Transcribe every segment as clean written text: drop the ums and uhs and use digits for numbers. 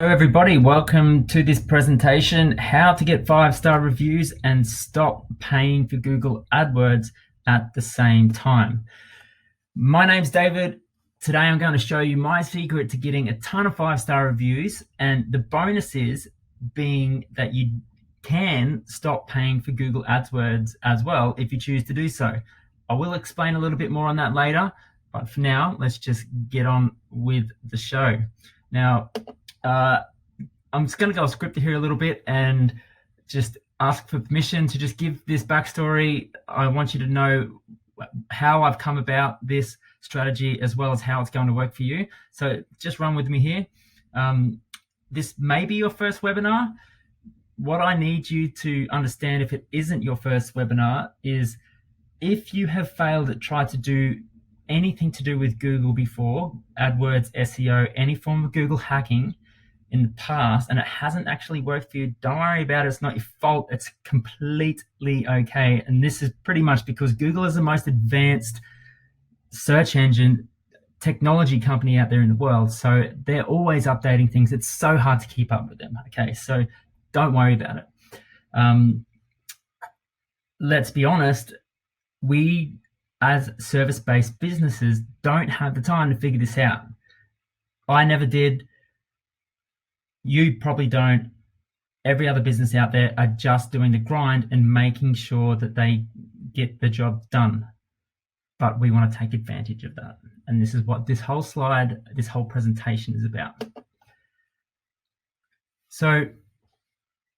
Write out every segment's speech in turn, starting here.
Hello everybody, welcome to this presentation, how to get 5-star reviews and stop paying for Google AdWords at the same time. My name's David. Today I'm going to show you my secret to getting a ton of 5-star reviews, and the bonus is being that you can stop paying for Google AdWords as well if you choose to do so. I will explain a little bit more on that later, but for now, let's just get on with the show. Now, I'm just going to go scripted here a little bit and just ask for permission to just give this backstory. I want you to know how I've come about this strategy as well as how it's going to work for you. So just run with me here. This may be your first webinar. What I need you to understand, if it isn't your first webinar, is if you have failed at trying to do anything to do with Google before, AdWords, SEO, any form of Google hacking in the past, and it hasn't actually worked for you, don't worry about it. It's not your fault. It's completely okay. And this is pretty much because Google is the most advanced search engine technology company out there in the world. So they're always updating things. It's so hard to keep up with them. Okay, so don't worry about it. Let's be honest, we as service-based businesses don't have the time to figure this out. I never did. You probably don't. Every other business out there are just doing the grind and making sure that they get the job done. But we want to take advantage of that. And this is what this whole slide, this whole presentation is about. So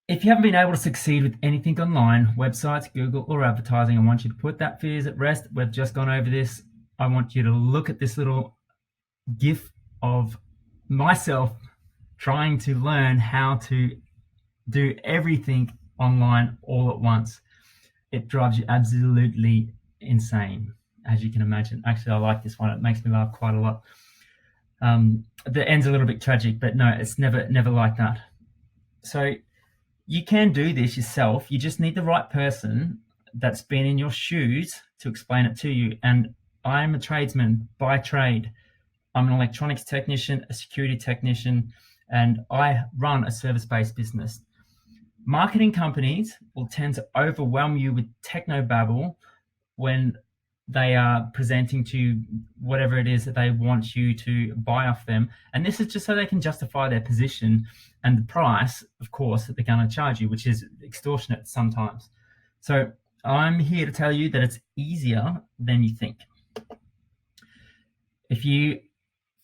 if you haven't been able to succeed with anything online, websites, Google, or advertising, I want you to put that fears at rest. We've just gone over this. I want you to look at this little GIF of myself trying to learn how to do everything online all at once. It drives you absolutely insane, as you can imagine. Actually, I like this one. It makes me laugh quite a lot. The end's a little bit tragic, but no, it's never like that. So you can do this yourself. You just need the right person that's been in your shoes to explain it to you. And I'm a tradesman by trade. I'm an electronics technician, a security technician, and I run a service-based business. Marketing companies will tend to overwhelm you with technobabble when they are presenting to you whatever it is that they want you to buy off them. And this is just so they can justify their position and the price, of course, that they're going to charge you, which is extortionate sometimes. So I'm here to tell you that it's easier than you think. If you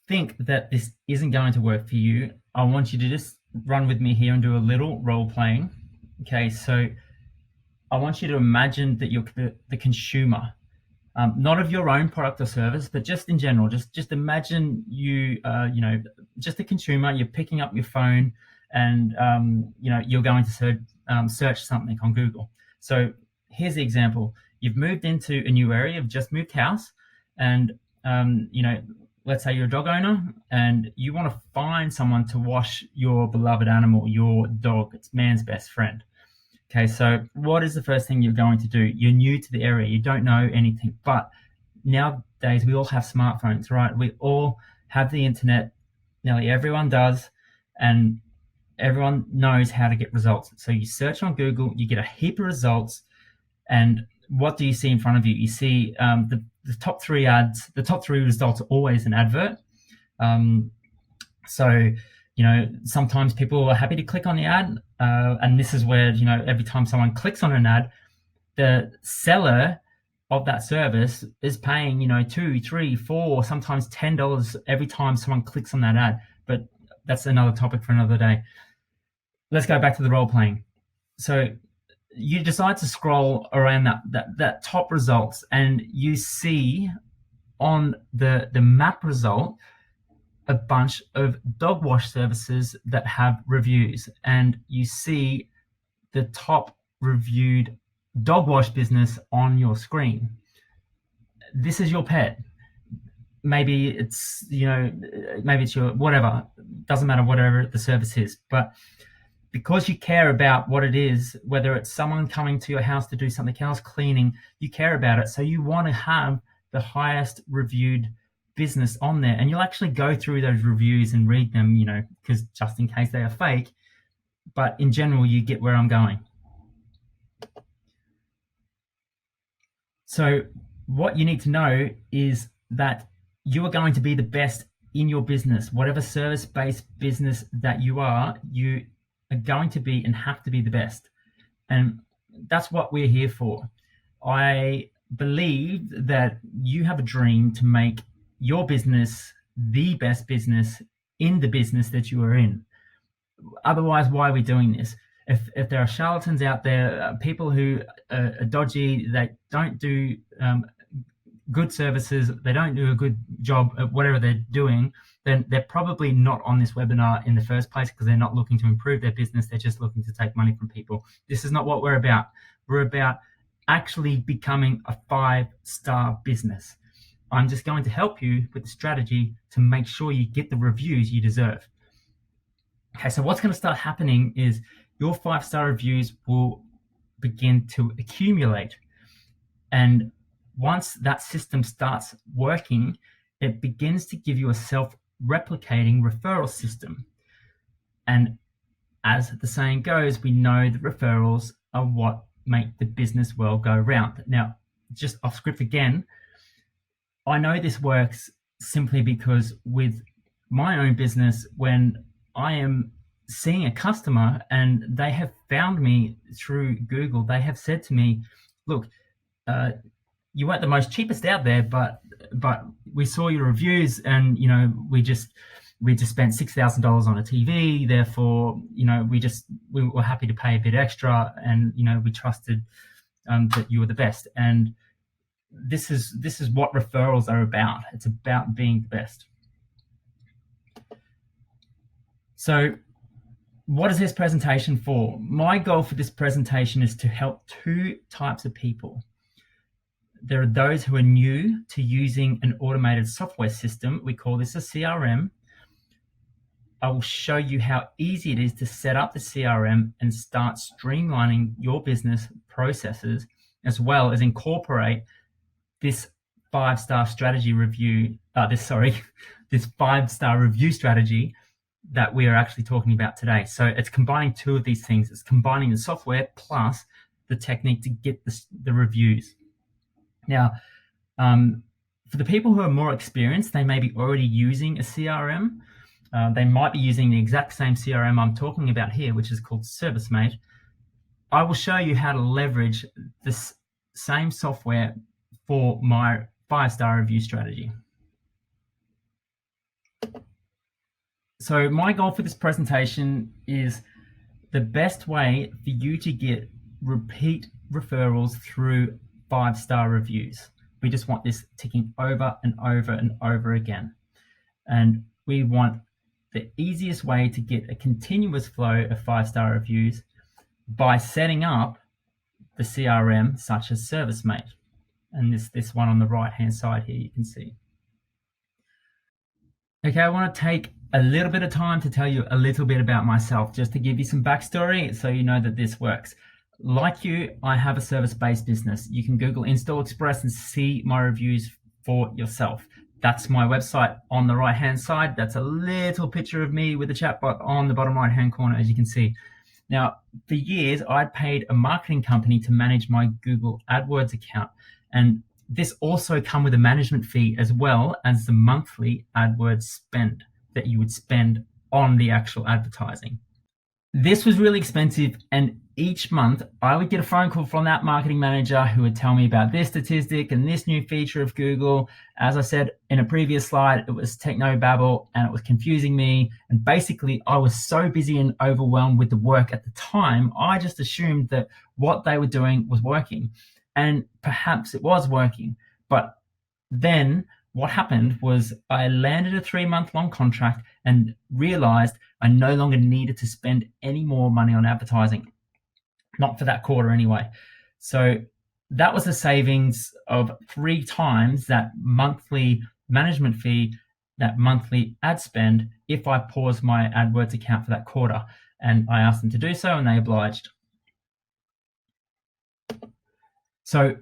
think that this isn't going to work for you, I want you to just run with me here and do a little role playing. Okay, so I want you to imagine that you're the consumer, not of your own product or service, but just in general. Just imagine you just a consumer. You're picking up your phone and you're going to search something on Google. So here's the example. You've moved into a new area. You've just moved house, and let's say you're a dog owner and you want to find someone to wash your beloved animal, your dog. It's man's best friend. Okay, so what is the first thing you're going to do? You're new to the area. You don't know anything. But nowadays, we all have smartphones, right? We all have the internet. Nearly everyone does. And everyone knows how to get results. So you search on Google, you get a heap of results. And what do you see in front of you? You see the top 3 ads. The top 3 results are always an advert. Sometimes people are happy to click on the ad, and this is where every time someone clicks on an ad, the seller of that service is paying $2, $3, $4, sometimes $10 every time someone clicks on that ad. But that's another topic for another day. Let's go back to the role playing. So you decide to scroll around that top results, and you see on the map result a bunch of dog wash services that have reviews, and you see the top reviewed dog wash business on your screen. This is your pet. Maybe it's your whatever. Doesn't matter whatever the service is, but because you care about what it is, whether it's someone coming to your house to do something else, cleaning, you care about it. So you want to have the highest reviewed business on there, and you'll actually go through those reviews and read them, because just in case they are fake. But in general, you get where I'm going. So what you need to know is that you are going to be the best in your business. Whatever service-based business that you are going to be and have to be the best. And that's what we're here for. I believe that you have a dream to make your business the best business in the business that you are in. Otherwise, why are we doing this? If there are charlatans out there, people who are dodgy, they don't do good services, they don't do a good job at whatever they're doing, then they're probably not on this webinar in the first place, because they're not looking to improve their business. They're just looking to take money from people. This is not what we're about. We're about actually becoming a 5-star business. I'm just going to help you with the strategy to make sure you get the reviews you deserve. Okay, so what's going to start happening is your 5-star reviews will begin to accumulate. And once that system starts working, it begins to give you a self-replicating referral system. And as the saying goes, we know that referrals are what make the business world go round. Now, just off script again, I know this works simply because with my own business, when I am seeing a customer and they have found me through Google, they have said to me, look, you weren't the most cheapest out there, but we saw your reviews, and we just spent $6,000 on a TV. Therefore, we were happy to pay a bit extra, and we trusted that you were the best. And this is what referrals are about. It's about being the best. So what is this presentation for? My goal for this presentation is to help 2 types of people. There are those who are new to using an automated software system. We call this a CRM. I will show you how easy it is to set up the CRM and start streamlining your business processes, as well as incorporate this 5-star strategy review, this 5-star review strategy that we are actually talking about today. So it's combining 2 of these things. It's combining the software plus the technique to get the reviews. Now, for the people who are more experienced, they may be already using a CRM. They might be using the exact same CRM I'm talking about here, which is called ServiceMate. I will show you how to leverage this same software for my 5-star review strategy. So my goal for this presentation is the best way for you to get repeat referrals through 5-star reviews. We just want this ticking over and over and over again. And we want the easiest way to get a continuous flow of 5-star reviews by setting up the CRM such as ServiceMate. And this one on the right-hand side here, you can see. Okay, I want to take a little bit of time to tell you a little bit about myself, just to give you some backstory so you know that this works. Like you, I have a service-based business. You can Google Install Express and see my reviews for yourself. That's my website on the right-hand side. That's a little picture of me with a chatbot on the bottom right-hand corner, as you can see. Now, for years, I'd paid a marketing company to manage my Google AdWords account. And this also come with a management fee, as well as the monthly AdWords spend that you would spend on the actual advertising. This was really expensive, and each month I would get a phone call from that marketing manager who would tell me about this statistic and this new feature of Google. As I said in a previous slide, it was techno-babble and it was confusing me. And basically I was so busy and overwhelmed with the work at the time, I just assumed that what they were doing was working. And perhaps it was working. But then what happened was I landed a 3-month-long contract and realized I no longer needed to spend any more money on advertising. Not for that quarter anyway. So that was a savings of 3 times that monthly management fee, that monthly ad spend, if I paused my AdWords account for that quarter. And I asked them to do so, and they obliged. So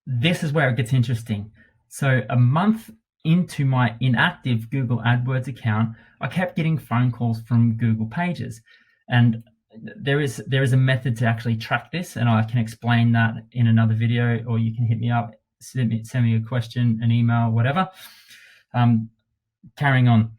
this is where it gets interesting. So a month into my inactive Google AdWords account, I kept getting phone calls from Google Pages. And there is a method to actually track this, and I can explain that in another video, or you can hit me up, send me a question, an email, whatever. Carrying on.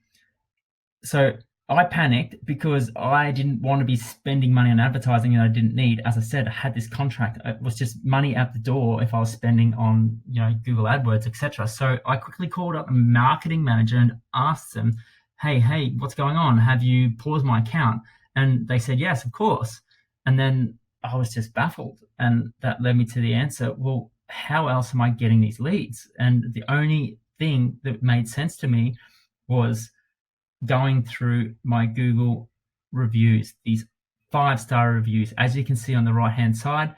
So I panicked because I didn't want to be spending money on advertising that I didn't need. As I said, I had this contract. It was just money out the door if I was spending on, Google AdWords, etc. So I quickly called up a marketing manager and asked them, hey, what's going on? Have you paused my account? And they said, yes, of course. And then I was just baffled. And that led me to the answer, well, how else am I getting these leads? And the only thing that made sense to me was going through my Google reviews, these 5-star reviews. As you can see on the right-hand side,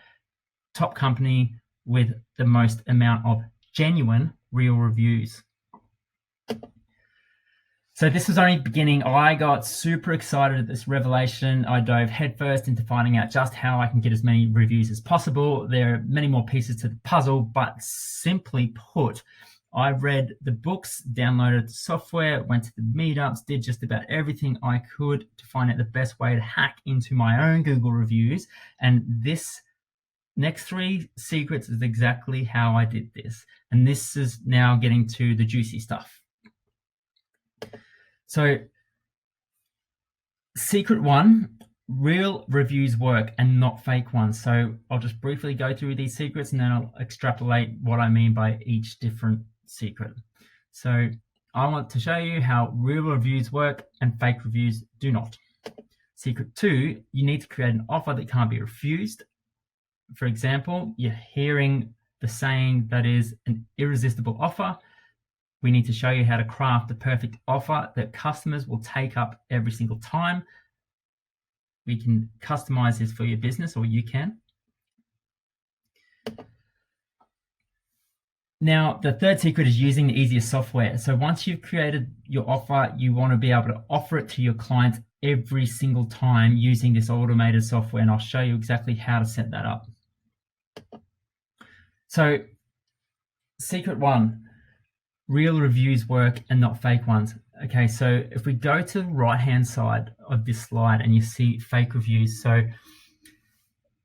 top company with the most amount of genuine, real reviews. So this was only the beginning. I got super excited at this revelation. I dove headfirst into finding out just how I can get as many reviews as possible. There are many more pieces to the puzzle, but simply put, I read the books, downloaded the software, went to the meetups, did just about everything I could to find out the best way to hack into my own Google reviews. And this next 3 secrets is exactly how I did this. And this is now getting to the juicy stuff. So, secret 1, real reviews work and not fake ones. So I'll just briefly go through these secrets and then I'll extrapolate what I mean by each different secret. So I want to show you how real reviews work and fake reviews do not. Secret 2, you need to create an offer that can't be refused. For example, you're hearing the saying that is an irresistible offer. We need to show you how to craft the perfect offer that customers will take up every single time. We can customize this for your business, or you can. Now, the third secret is using the easiest software. So once you've created your offer, you want to be able to offer it to your clients every single time using this automated software. And I'll show you exactly how to set that up. So secret 1, real reviews work and not fake ones. Okay, so if we go to the right-hand side of this slide and you see fake reviews. So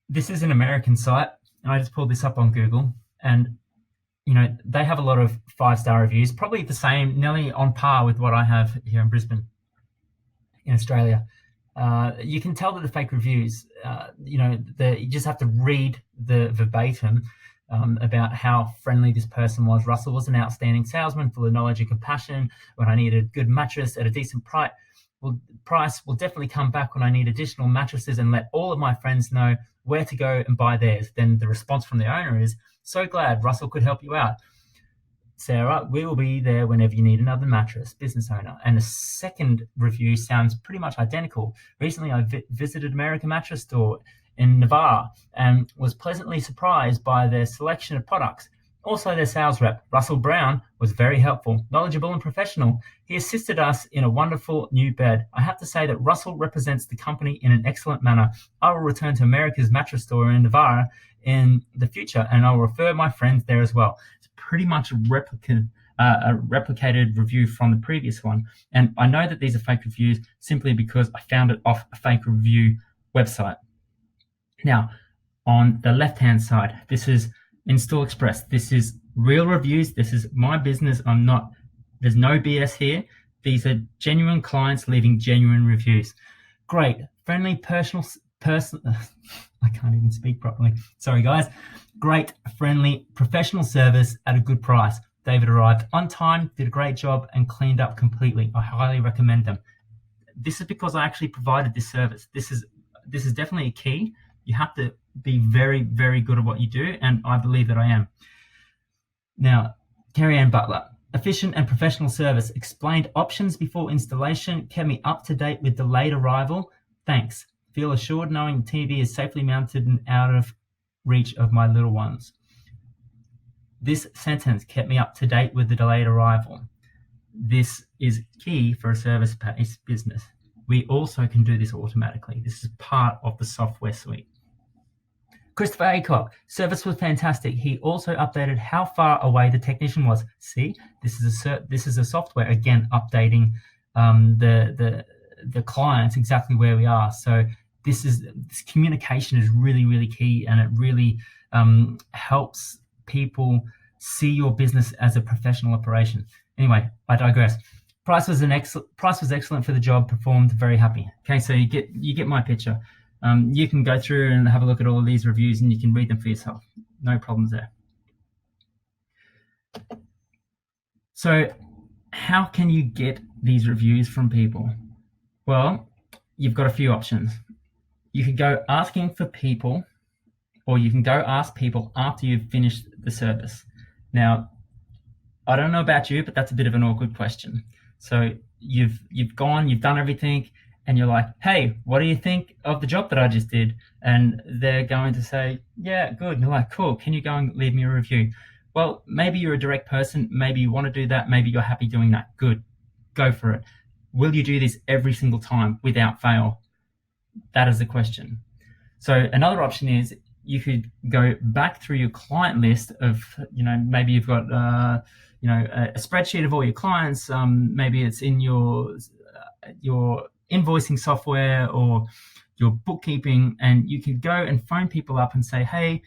this is an American site, and I just pulled this up on Google, and they have a lot of 5-star reviews, probably the same, nearly on par with what I have here in Brisbane, in Australia. You can tell that the fake reviews, you just have to read the verbatim about how friendly this person was. Russell was an outstanding salesman, full of knowledge and compassion. When I needed a good mattress at a decent price, will definitely come back when I need additional mattresses, and let all of my friends know where to go and buy theirs. Then the response from the owner is, so glad Russell could help you out. Sarah, we will be there whenever you need another mattress, business owner. And the second review sounds pretty much identical. Recently, I visited American Mattress Store in Navarre and was pleasantly surprised by their selection of products. Also, their sales rep, Russell Brown, was very helpful, knowledgeable and professional. He assisted us in a wonderful new bed. I have to say that Russell represents the company in an excellent manner. I will return to America's Mattress Store in Navarre in the future, and I will refer my friends there as well. It's pretty much a replicated review from the previous one. And I know that these are fake reviews simply because I found it off a fake review website. Now, on the left-hand side, this is Install Express. This is real reviews. This is my business. There's no BS here. These are genuine clients leaving genuine reviews. Great, friendly, personal, I can't even speak properly. Sorry, guys. Great, friendly, professional service at a good price. David arrived on time, did a great job, and cleaned up completely. I highly recommend them. This is because I actually provided this service. This is definitely a key. You have to be very, very good at what you do, and I believe that I am. Now, Carrie Ann Butler. Efficient and professional service. Explained options before installation. Kept me up to date with delayed arrival. Thanks. Feel assured knowing the TV is safely mounted and out of reach of my little ones. This sentence kept me up to date with the delayed arrival. This is key for a service-based business. We also can do this automatically. This is part of the software suite. Christopher Aycock, service was fantastic. He also updated how far away the technician was. See, this is a software again updating the clients exactly where we are. So this communication is really key, and it really helps people see your business as a professional operation. Anyway, I digress. Price was excellent for the job. Performed, very happy. Okay, so you get my picture. You can go through and have a look at all of these reviews, and you can read them for yourself. No problems there. So how can you get these reviews from people? Well, you've got a few options. You could go asking for people, or you can go ask people after you've finished the service. Now, I don't know about you, but that's a bit of an awkward question. So you've done everything, and you're like, hey, what do you think of the job that I just did? And they're going to say, yeah, good. And you're like, cool, can you go and leave me a review? Well, maybe you're a direct person. Maybe you want to do that. Maybe you're happy doing that. Good, go for it. Will you do this every single time without fail? That is the question. So another option is you could go back through your client list of, maybe you've got, a spreadsheet of all your clients. Maybe it's in your invoicing software or your bookkeeping, and you could go and phone people up and say, hey,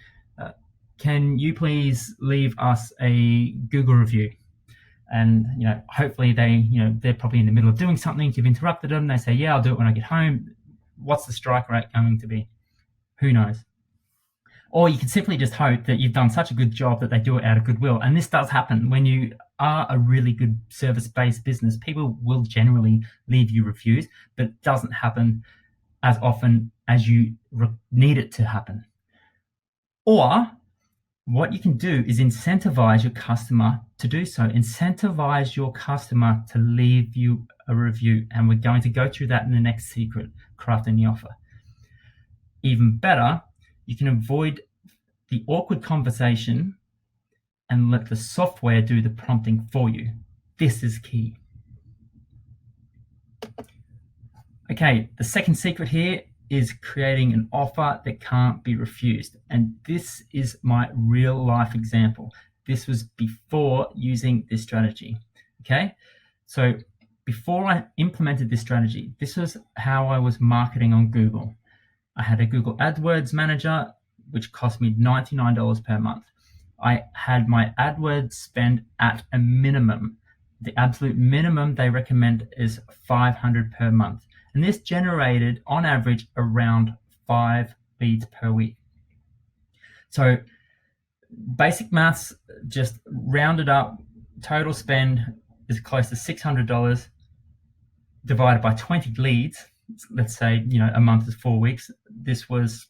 can you please leave us a Google review? And hopefully they're probably in the middle of doing something. You've interrupted them. They say, yeah, I'll do it when I get home. What's the strike rate going to be? Who knows? Or you can simply just hope that you've done such a good job that they do it out of goodwill. And this does happen when you are a really good service-based business. People will generally leave you reviews, but it doesn't happen as often as you need it to happen. Or what you can do is incentivize your customer to do so. Incentivize your customer to leave you a review. And we're going to go through that in the next secret, crafting the offer. Even better, you can avoid the awkward conversation and let the software do the prompting for you. This is key. Okay, the second secret here is creating an offer that can't be refused. And this is my real life example. This was before using this strategy. Okay, so before I implemented this strategy, this was how I was marketing on Google. I had a Google AdWords manager, which cost me $99 per month. I had my AdWords spend at a minimum. The absolute minimum they recommend is $500 per month. And this generated, on average, around 5 leads per week. So basic maths, just rounded up, total spend is close to $600 divided by 20 leads. Let's say, a month is 4 weeks. This was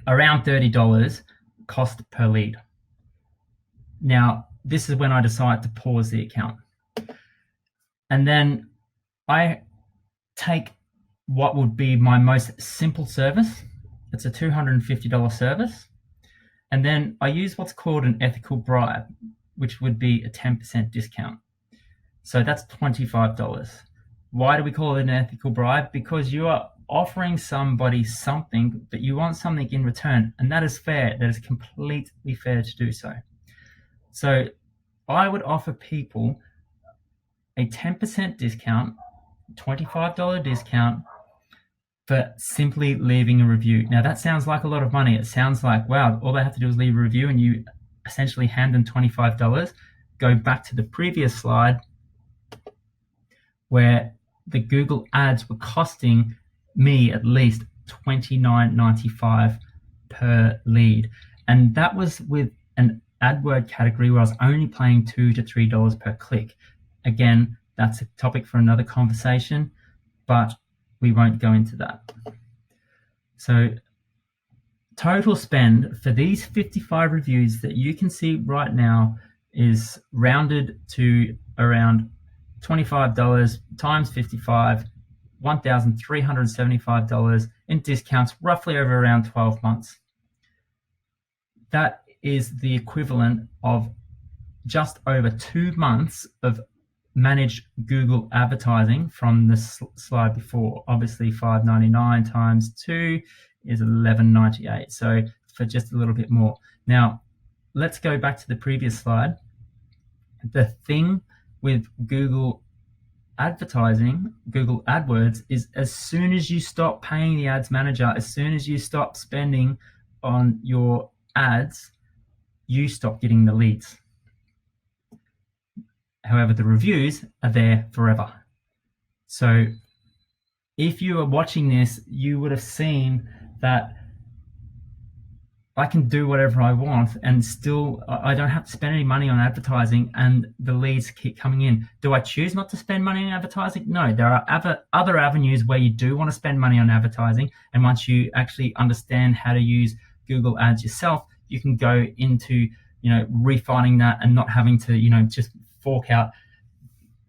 around $30 cost per lead. Now, this is when I decided to pause the account. And then I take what would be my most simple service. It's a $250 service. And then I use what's called an ethical bribe, which would be a 10% discount. So that's $25. Why do we call it an ethical bribe? Because you are offering somebody something, but you want something in return. And that is fair. That is completely fair to do so. So I would offer people a 10% discount, $25 discount for simply leaving a review. Now that sounds like a lot of money. It sounds like, wow, all they have to do is leave a review and you essentially hand them $25. Go back to the previous slide where the Google ads were costing me at least $29.95 per lead. And that was with an AdWord category where I was only paying $2 to $3 per click. Again, that's a topic for another conversation, but we won't go into that. So total spend for these 55 reviews that you can see right now is rounded to around $25 times 55, $1,375 in discounts, roughly over around 12 months. That is the equivalent of just over 2 months of manage Google advertising from the slide before. Obviously, $5.99 times 2 is $11.98. So for just a little bit more. Now, let's go back to the previous slide. The thing with Google advertising, Google AdWords, is as soon as you stop paying the ads manager, as soon as you stop spending on your ads, you stop getting the leads. However, the reviews are there forever. So if you are watching this, you would have seen that I can do whatever I want and still I don't have to spend any money on advertising, and the leads keep coming in. Do I choose not to spend money on advertising? No, there are other avenues where you do want to spend money on advertising, and once you actually understand how to use Google Ads yourself, you can go into refining that and not having to just fork out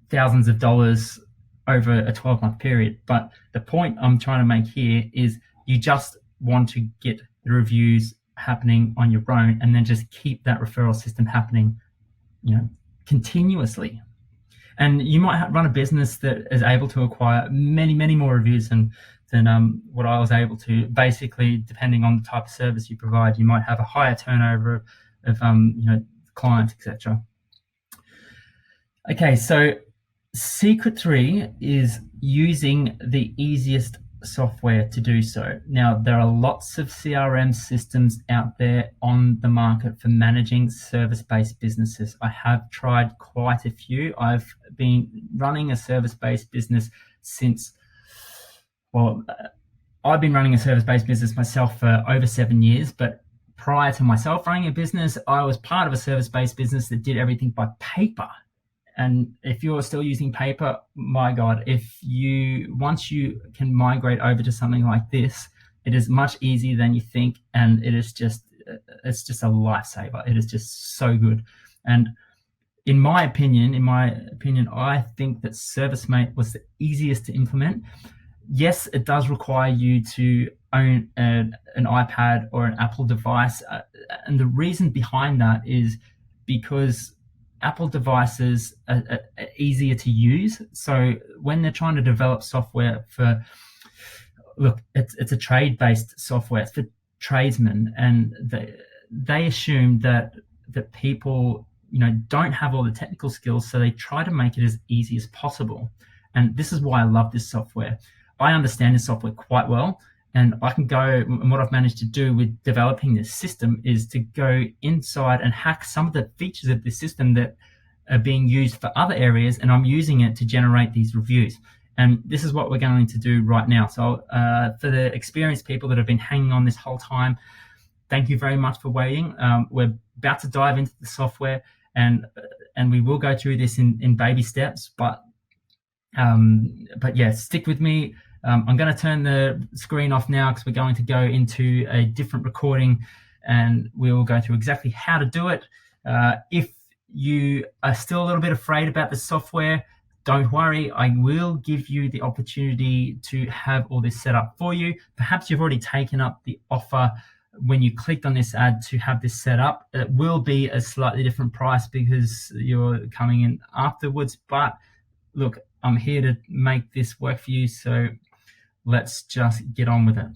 thousands of dollars over a 12-month period. But the point I'm trying to make here is you just want to get the reviews happening on your own, and then just keep that referral system happening continuously. And you might run a business that is able to acquire many more reviews than what I was able to. Basically, depending on the type of service you provide, you might have a higher turnover of clients, etc. Okay, so secret 3 is using the easiest software to do so. Now, there are lots of CRM systems out there on the market for managing service-based businesses. I have tried quite a few. I've been running a service-based business since, I've been running a service-based business myself for over 7 years, but prior to myself running a business, I was part of a service-based business that did everything by paper. And if you're still using paper, my God, once you can migrate over to something like this, it is much easier than you think, and it's just a lifesaver. It is just so good. And in my opinion, I think that ServiceMate was the easiest to implement. Yes, it does require you to own an iPad or an Apple device, and the reason behind that is because Apple devices are easier to use. So when they're trying to develop software it's a trade-based software. It's for tradesmen, and they assume that people don't have all the technical skills, so they try to make it as easy as possible. And this is why I love this software. I understand this software quite well, and I can go, and what I've managed to do with developing this system is to go inside and hack some of the features of this system that are being used for other areas, and I'm using it to generate these reviews. And this is what we're going to do right now. So for the experienced people that have been hanging on this whole time, thank you very much for waiting. We're about to dive into the software, and we will go through this in baby steps, but yeah, stick with me. I'm going to turn the screen off now because we're going to go into a different recording, and we'll go through exactly how to do it. If you are still a little bit afraid about the software, don't worry. I will give you the opportunity to have all this set up for you. Perhaps you've already taken up the offer when you clicked on this ad to have this set up. It will be a slightly different price because you're coming in afterwards, but look, I'm here to make this work for you, so let's just get on with it.